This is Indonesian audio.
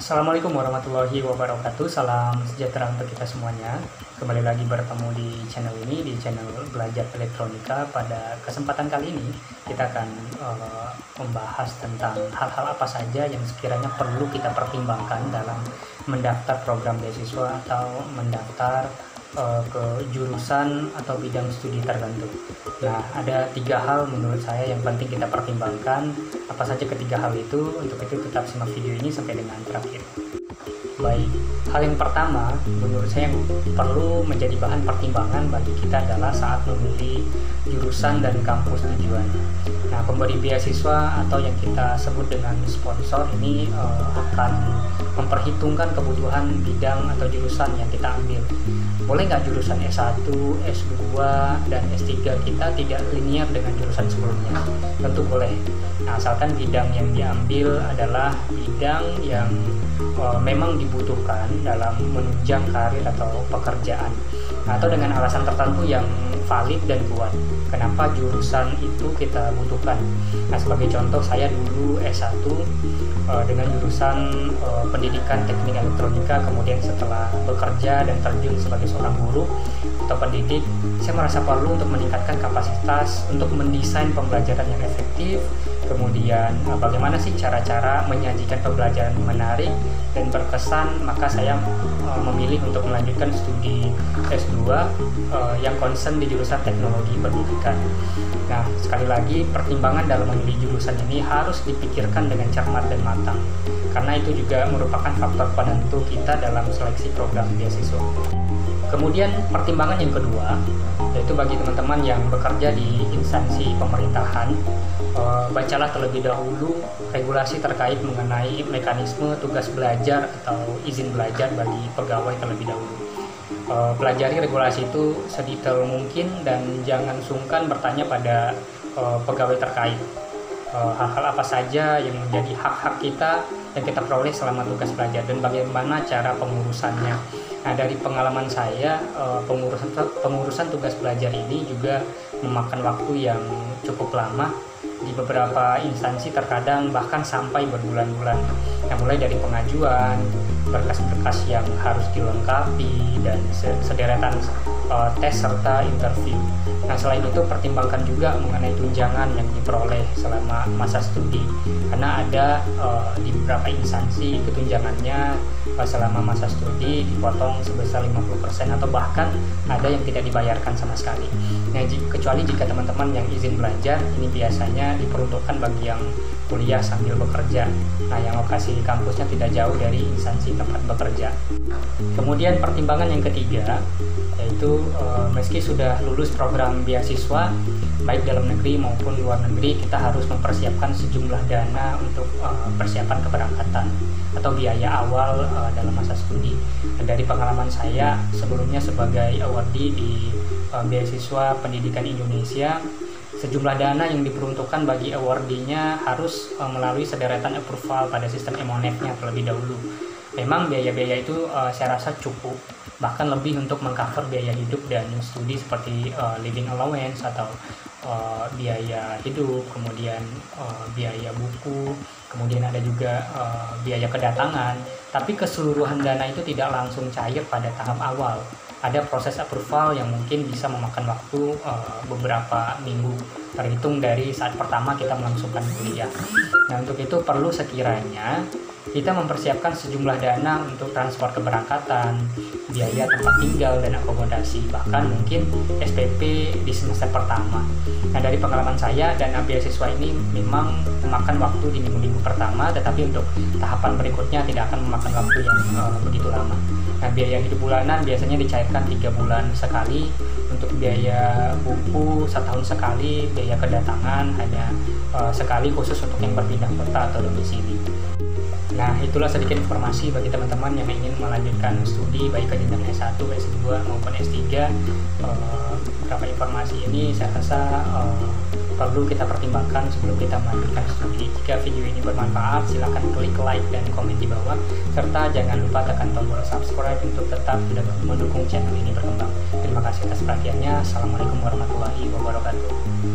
Assalamualaikum warahmatullahi wabarakatuh. Salam sejahtera untuk kita semuanya. Kembali lagi bertemu di channel ini, di channel Belajar Elektronika. Pada kesempatan kali ini kita akan membahas tentang hal-hal apa saja yang sekiranya perlu kita pertimbangkan dalam mendaftar program beasiswa atau mendaftar ke jurusan atau bidang studi tertentu. Nah, ada 3 hal menurut saya yang penting kita pertimbangkan. Apa saja ketiga hal itu? Untuk itu tetap simak video ini sampai dengan terakhir. Baik, hal yang pertama menurut saya yang perlu menjadi bahan pertimbangan bagi kita adalah saat memilih jurusan dan kampus tujuan. Nah, pemberi beasiswa atau yang kita sebut dengan sponsor ini akan memperhitungkan kebutuhan bidang atau jurusan yang kita ambil. Boleh nggak jurusan S1, S2, dan S3 kita tidak linear dengan jurusan sebelumnya? Tentu boleh. Nah, asalkan bidang yang diambil adalah bidang yang memang dibutuhkan dalam menunjang karir atau pekerjaan, atau dengan alasan tertentu yang valid dan kuat. Kenapa jurusan itu kita butuhkan? Nah, sebagai contoh, saya dulu S1 dengan jurusan pendidikan teknik elektronika, kemudian setelah bekerja dan terjun sebagai seorang guru atau pendidik, saya merasa perlu untuk meningkatkan kapasitas untuk mendesain pembelajaran yang efektif, kemudian bagaimana sih cara-cara menyajikan pembelajaran yang menarik dan berkesan. Maka saya memilih untuk melanjutkan studi S2 yang concern di jurusan teknologi pendidikan. Nah, sekali lagi, pertimbangan dalam memilih jurusan ini harus dipikirkan dengan cermat dan matang, karena itu juga merupakan faktor penentu kita dalam seleksi program beasiswa. Kemudian pertimbangan yang kedua, yaitu bagi teman-teman yang bekerja di instansi pemerintahan, bacalah terlebih dahulu regulasi terkait mengenai mekanisme tugas belajar atau izin belajar bagi pegawai terlebih dahulu. Pelajari regulasi itu sedetail mungkin dan jangan sungkan bertanya pada pegawai terkait. Hal-hal apa saja yang menjadi hak-hak kita yang kita peroleh selama tugas belajar dan bagaimana cara pengurusannya. Nah, dari pengalaman saya, pengurusan tugas belajar ini juga memakan waktu yang cukup lama. Di beberapa instansi terkadang bahkan sampai berbulan-bulan. Nah, mulai dari pengajuan, berkas-berkas yang harus dilengkapi, dan sederetan tes serta interview. Nah, selain itu pertimbangkan juga mengenai tunjangan yang diperoleh selama masa studi, karena ada di beberapa instansi ketunjangannya selama masa studi dipotong sebesar 50% atau bahkan ada yang tidak dibayarkan sama sekali. Nah, kecuali jika teman-teman yang izin belajar, ini biasanya diperuntukkan bagi yang kuliah sambil bekerja. Nah, yang lokasi kampusnya tidak jauh dari instansi tempat bekerja. Kemudian pertimbangan yang ketiga, yaitu meski sudah lulus program beasiswa baik dalam negeri maupun luar negeri, kita harus mempersiapkan sejumlah dana untuk persiapan keberangkatan atau biaya awal dalam masa studi. Dan dari pengalaman saya sebelumnya sebagai awardee di beasiswa pendidikan Indonesia, sejumlah dana yang diperuntukkan bagi awardee-nya harus melalui sederetan approval pada sistem EMONET-nya terlebih dahulu. Memang biaya-biaya itu saya rasa cukup, bahkan lebih untuk mengcover biaya hidup dan studi seperti living allowance atau biaya hidup, kemudian biaya buku, kemudian ada juga biaya kedatangan. Tapi keseluruhan dana itu tidak langsung cair pada tahap awal. Ada proses approval yang mungkin bisa memakan waktu beberapa minggu, terhitung dari saat pertama kita melangsungkan kuliah. Nah, untuk itu perlu sekiranya kita mempersiapkan sejumlah dana untuk transport keberangkatan, biaya tempat tinggal dan akomodasi, bahkan mungkin SPP di semester pertama. Nah, dari pengalaman saya, dana beasiswa ini memang memakan waktu di minggu-minggu pertama, tetapi untuk tahapan berikutnya tidak akan memakan waktu yang begitu lama. Nah, biaya hidup bulanan biasanya dicairkan 3 bulan sekali, untuk biaya buku setahun sekali, biaya kedatangan hanya sekali khusus untuk yang berpindah kota atau domisili. Nah, itulah sedikit informasi bagi teman-teman yang ingin melanjutkan studi baik ke jenjang S1, S2 maupun S3. Beberapa informasi ini saya rasa perlu kita pertimbangkan sebelum kita melanjutkan studi. Jika video ini bermanfaat, silahkan klik like dan komen di bawah, serta jangan lupa tekan tombol subscribe untuk tetap mendukung channel ini berkembang. Terima kasih atas perhatiannya. Assalamualaikum warahmatullahi wabarakatuh.